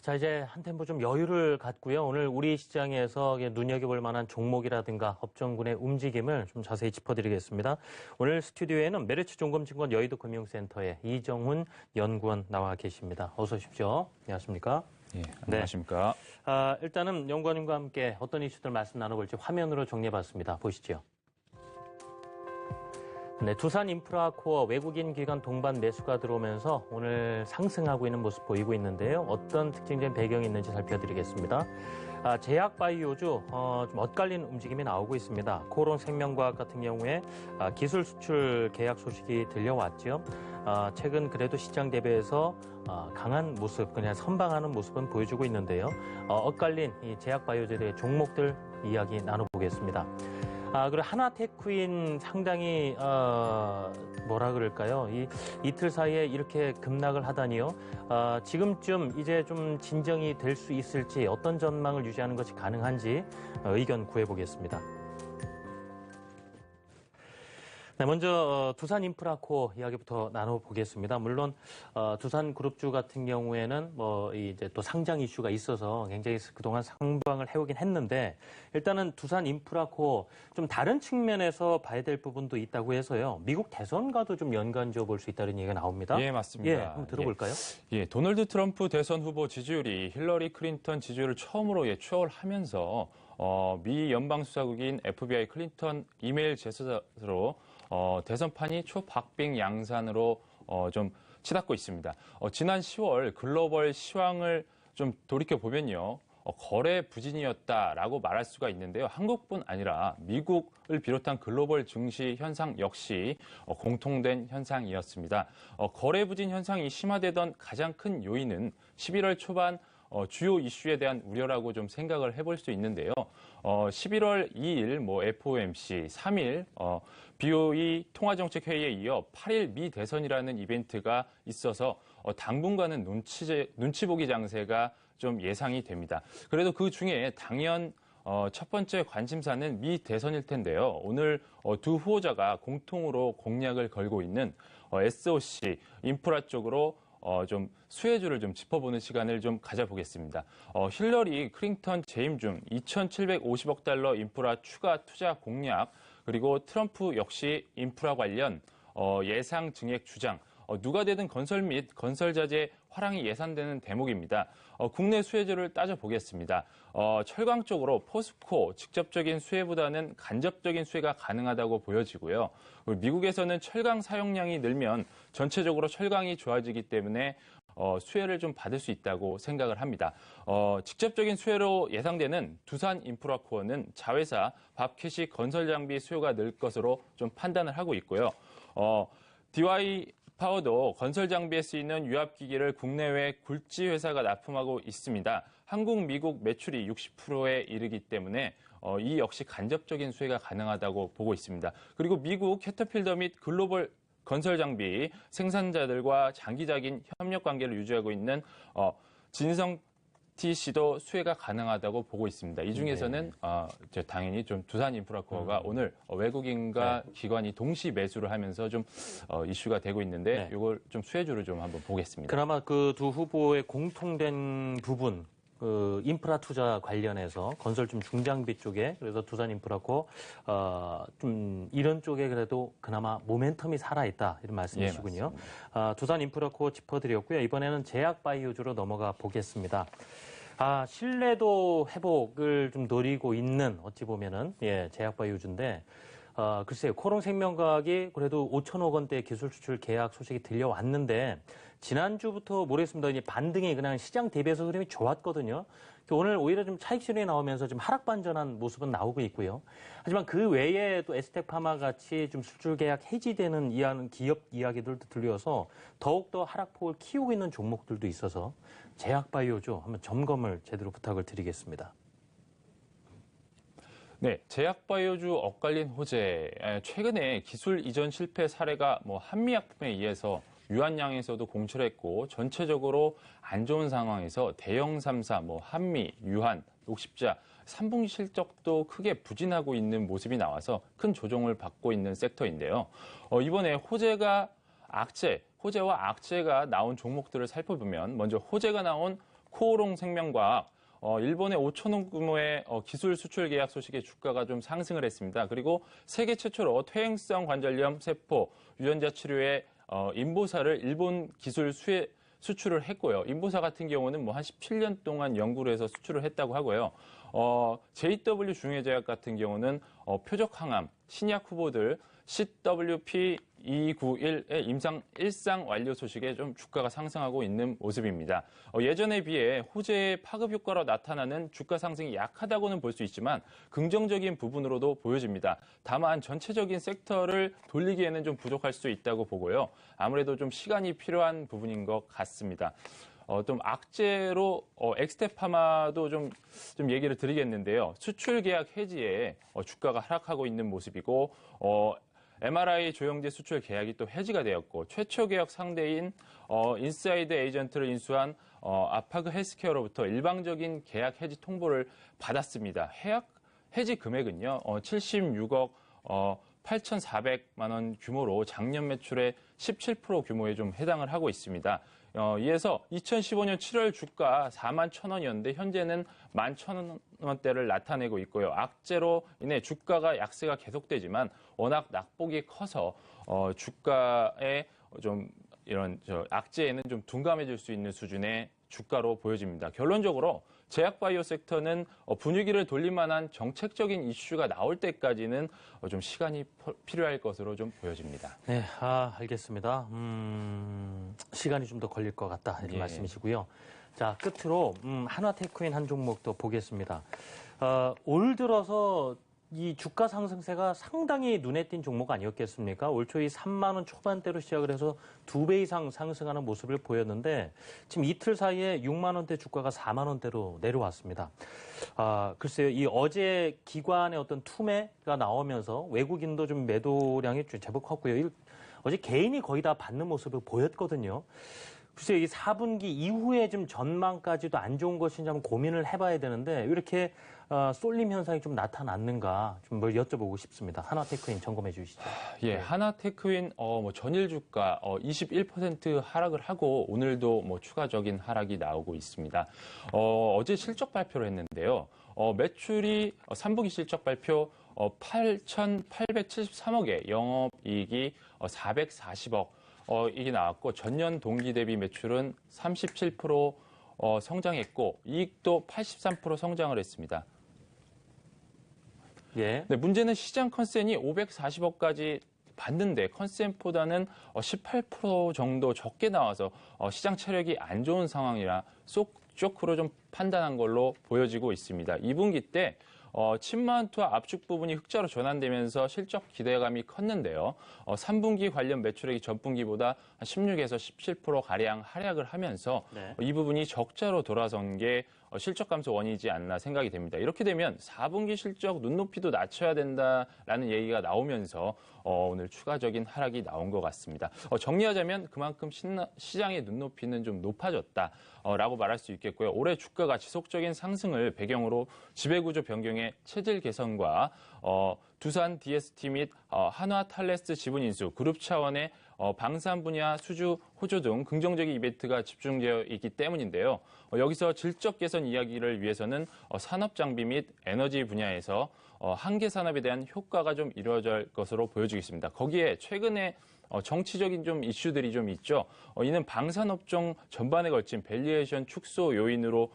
자, 이제 한 템포 좀 여유를 갖고요. 오늘 우리 시장에서 눈여겨볼 만한 종목이라든가 업종군의 움직임을 좀 자세히 짚어드리겠습니다. 오늘 스튜디오에는 메리츠종금증권 여의도금융센터의 이정훈 연구원 나와 계십니다. 어서 오십시오. 안녕하십니까? 예, 안녕하십니까? 네. 일단은 연구원님과 함께 어떤 이슈들 말씀 나눠볼지 화면으로 정리해봤습니다. 보시죠. 네, 두산인프라코어 외국인 기관 동반 매수가 들어오면서 오늘 상승하고 있는 모습 보이고 있는데요. 어떤 특징적인 배경이 있는지 살펴드리겠습니다. 제약바이오주 좀 엇갈린 움직임이 나오고 있습니다. 코론생명과학 같은 경우에 기술 수출 계약 소식이 들려왔죠. 최근 그래도 시장 대비해서 강한 모습, 그냥 선방하는 모습은 보여주고 있는데요. 엇갈린 이 제약바이오주의 종목들 이야기 나눠보겠습니다. 그리고 하나테크인 상당히 뭐라 그럴까요? 이틀 사이에 이렇게 급락을 하다니요. 지금쯤 이제 좀 진정이 될 수 있을지, 어떤 전망을 유지하는 것이 가능한지 의견 구해보겠습니다. 네, 먼저 두산인프라코어 이야기부터 나눠보겠습니다. 물론 두산그룹주 같은 경우에는 이제 또 상장 이슈가 있어서 굉장히 그동안 상방을 해오긴 했는데, 일단은 두산인프라코어 좀 다른 측면에서 봐야 될 부분도 있다고 해서요. 미국 대선과도 좀 연관지어 볼 수 있다는 얘기가 나옵니다. 예, 맞습니다. 예, 한번 들어볼까요? 예, 도널드 트럼프 대선 후보 지지율이 힐러리 클린턴 지지율을 처음으로 추월을 하면서 미 연방수사국인 FBI 클린턴 이메일 제스처로 대선판이 초박빙 양산으로 좀 치닫고 있습니다. 지난 10월 글로벌 시황을 좀 돌이켜보면요. 거래 부진이었다라고 말할 수가 있는데요. 한국뿐 아니라 미국을 비롯한 글로벌 증시 현상 역시 공통된 현상이었습니다. 거래 부진 현상이 심화되던 가장 큰 요인은 11월 초반 주요 이슈에 대한 우려라고 좀 생각을 해볼 수 있는데요. 11월 2일 FOMC, 3일 BOE 통화정책회의에 이어 8일 미 대선이라는 이벤트가 있어서 당분간은 눈치 보기 장세가 좀 예상이 됩니다. 그래도 그 중에 당연 첫 번째 관심사는 미 대선일 텐데요. 오늘 두 후보자가 공통으로 공략을 걸고 있는 SOC, 인프라 쪽으로 좀 수혜주를 좀 짚어보는 시간을 좀 가져보겠습니다. 힐러리 클린턴 재임 중 2,750억 달러 인프라 추가 투자 공약, 그리고 트럼프 역시 인프라 관련 예상 증액 주장, 누가 되든 건설 및 건설 자재 화랑이 예상되는 대목입니다. 국내 수혜주를 따져보겠습니다. 철강 쪽으로 포스코 직접적인 수혜보다는 간접적인 수혜가 가능하다고 보여지고요. 미국에서는 철강 사용량이 늘면 전체적으로 철강이 좋아지기 때문에 수혜를 좀 받을 수 있다고 생각을 합니다. 직접적인 수혜로 예상되는 두산인프라코어는 자회사 밥캐시 건설장비 수요가 늘 것으로 좀 판단을 하고 있고요. DY 파워도 건설 장비에 쓰이는 유압기기를 국내외 굴지 회사가 납품하고 있습니다. 한국, 미국 매출이 60%에 이르기 때문에 이 역시 간접적인 수혜가 가능하다고 보고 있습니다. 그리고 미국 캐터필더 및 글로벌 건설 장비 생산자들과 장기적인 협력 관계를 유지하고 있는 진성 TC도 수혜가 가능하다고 보고 있습니다. 이 중에서는 당연히 좀 두산인프라코어가 오늘 외국인과 기관이 동시 매수를 하면서 좀 이슈가 되고 있는데 이걸 좀 수혜주를 좀 한번 보겠습니다. 그나마 그 두 후보의 공통된 부분, 그 인프라 투자 관련해서 건설 좀 중장비 쪽에, 그래서 두산인프라코어 좀 이런 쪽에 그래도 그나마 모멘텀이 살아있다 이런 말씀이시군요. 두산인프라코어 짚어드렸고요. 이번에는 제약바이오주로 넘어가 보겠습니다. 신뢰도 회복을 좀 노리고 있는, 어찌 보면은, 제약바이오주인데, 글쎄요, 코롱생명과학이 그래도 5천억 원대 기술 수출 계약 소식이 들려왔는데, 지난주부터 모르겠습니다. 이제 반등이 그냥 시장 대비해서 흐름이 좋았거든요. 오늘 오히려 좀 차익 실현이 나오면서 좀 하락 반전한 모습은 나오고 있고요. 하지만 그 외에 또 에스텍파마 같이 좀 수출 계약 해지되는 기업 이야기들도 들려서 더욱더 하락폭을 키우고 있는 종목들도 있어서 제약바이오주 한번 점검을 제대로 부탁을 드리겠습니다. 네, 제약바이오주 엇갈린 호재. 최근에 기술 이전 실패 사례가 한미약품에 의해서 유한양에서도 공출했고 전체적으로 안 좋은 상황에서 대형 3사, 한미, 유한, 녹십자, 3분기 실적도 크게 부진하고 있는 모습이 나와서 큰 조정을 받고 있는 섹터인데요. 이번에 호재와 악재가 나온 종목들을 살펴보면 먼저 호재가 나온 코오롱 생명과학, 일본의 5천 원 규모의 기술 수출 계약 소식에 주가가 좀 상승을 했습니다. 그리고 세계 최초로 퇴행성 관절염 세포 유전자 치료의 인보사를 일본 기술 수출을 했고요. 인보사 같은 경우는 뭐 한 17년 동안 연구를 해서 수출을 했다고 하고요. JW 중해제약 같은 경우는 표적 항암, 신약 후보들 CWP291의 임상 1상 완료 소식에 좀 주가가 상승하고 있는 모습입니다. 예전에 비해 호재의 파급 효과로 나타나는 주가 상승이 약하다고는 볼 수 있지만 긍정적인 부분으로도 보여집니다. 다만 전체적인 섹터를 돌리기에는 좀 부족할 수 있다고 보고요. 아무래도 좀 시간이 필요한 부분인 것 같습니다. 좀 악재로 엑스테파마도 좀 얘기를 드리겠는데요. 수출 계약 해지에 주가가 하락하고 있는 모습이고 MRI 조영제 수출 계약이 또 해지가 되었고 최초 계약 상대인 인사이드 에이전트를 인수한 아파그 헬스케어로부터 일방적인 계약 해지 통보를 받았습니다. 해지 금액은요 76억 8,400만 원 규모로 작년 매출의 17% 규모에 좀 해당을 하고 있습니다. 이에서 2015년 7월 주가 4만 1,000원이었는데 현재는 11,000원대를 나타내고 있고요. 악재로 인해 주가가 약세가 계속되지만 워낙 낙폭이 커서 주가에 좀 이런 악재에는 좀 둔감해질 수 있는 수준의 주가로 보여집니다. 결론적으로 제약바이오 섹터는 분위기를 돌릴 만한 정책적인 이슈가 나올 때까지는 좀 시간이 필요할 것으로 좀 보여집니다. 네, 알겠습니다. 시간이 좀 더 걸릴 것 같다 이런 말씀이시고요. 자, 끝으로 한화테크인 한 종목도 보겠습니다. 올 들어서 이 주가 상승세가 상당히 눈에 띈 종목 아니었겠습니까? 올 초 이 3만 원 초반대로 시작을 해서 2배 이상 상승하는 모습을 보였는데 지금 이틀 사이에 6만 원대 주가가 4만 원대로 내려왔습니다. 글쎄요, 이 어제 기관의 어떤 투매가 나오면서 외국인도 좀 매도량이 제법 컸고요. 어제 개인이 거의 다 받는 모습을 보였거든요. 글쎄요, 이 4분기 이후에 좀 전망까지도 안 좋은 것인지 한번 고민을 해봐야 되는데 이렇게 쏠림 현상이 좀 나타났는가 좀 뭘 여쭤보고 싶습니다. 한화테크인 점검해 주시죠. 예, 한화테크인 전일 주가 21% 하락을 하고 오늘도 추가적인 하락이 나오고 있습니다. 어제 실적 발표를 했는데요. 매출이 3분기 실적 발표 8,873억에 영업이익이 440억 이게 나왔고 전년 동기 대비 매출은 37% 성장했고 이익도 83% 성장을 했습니다. 예. 네, 문제는 시장 컨센이 540억까지 봤는데 컨센보다는 18% 정도 적게 나와서 시장 체력이 안 좋은 상황이라 쇼크로 좀 판단한 걸로 보여지고 있습니다. 2분기 때 친마운트와 압축 부분이 흑자로 전환되면서 실적 기대감이 컸는데요. 3분기 관련 매출액이 전분기보다 16에서 17%가량 하락을 하면서 네. 이 부분이 적자로 돌아선 게 실적 감소 원인이지 않나 생각이 됩니다. 이렇게 되면 4분기 실적 눈높이도 낮춰야 된다라는 얘기가 나오면서 오늘 추가적인 하락이 나온 것 같습니다. 정리하자면 그만큼 시장의 눈높이는 좀 높아졌다라고 말할 수 있겠고요. 올해 주가가 지속적인 상승을 배경으로 지배구조 변경의 체질 개선과 두산 DST 및 한화탈레스 지분 인수, 그룹 차원의 방산 분야 수주 호조 등 긍정적인 이벤트가 집중되어 있기 때문인데요. 여기서 질적 개선 이야기를 위해서는 산업 장비 및 에너지 분야에서 한계 산업에 대한 효과가 좀 이루어질 것으로 보여지겠습니다. 거기에 최근에 정치적인 좀 이슈들이 좀 있죠. 이는 방산업종 전반에 걸친 밸류에이션 축소 요인으로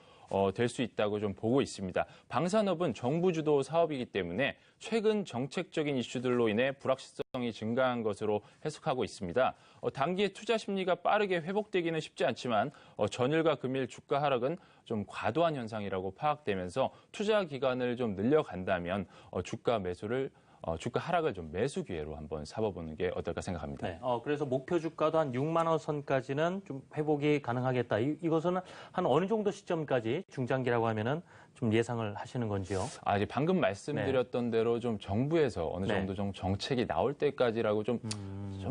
될 수 있다고 좀 보고 있습니다. 방산업은 정부 주도 사업이기 때문에 최근 정책적인 이슈들로 인해 불확실성이 증가한 것으로 해석하고 있습니다. 단기에 투자 심리가 빠르게 회복되기는 쉽지 않지만 전일과 금일 주가 하락은 좀 과도한 현상이라고 파악되면서 투자 기간을 좀 늘려간다면 주가 하락을 좀 매수 기회로 한번 삼아보는 게 어떨까 생각합니다. 네, 그래서 목표 주가도 한 6만 원 선까지는 좀 회복이 가능하겠다. 이것은 한 어느 정도 시점까지 중장기라고 하면은 좀 예상을 하시는 건지요? 이제 방금 말씀드렸던 대로 좀 정부에서 어느 정도 좀 정책이 나올 때까지라고 좀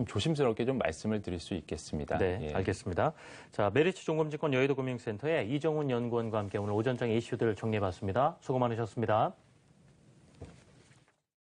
조심스럽게 좀 말씀을 드릴 수 있겠습니다. 네, 예. 알겠습니다. 자, 메리츠 종금증권 여의도 금융센터의 이정훈 연구원과 함께 오늘 오전장 이슈들 정리해봤습니다. 수고 많으셨습니다.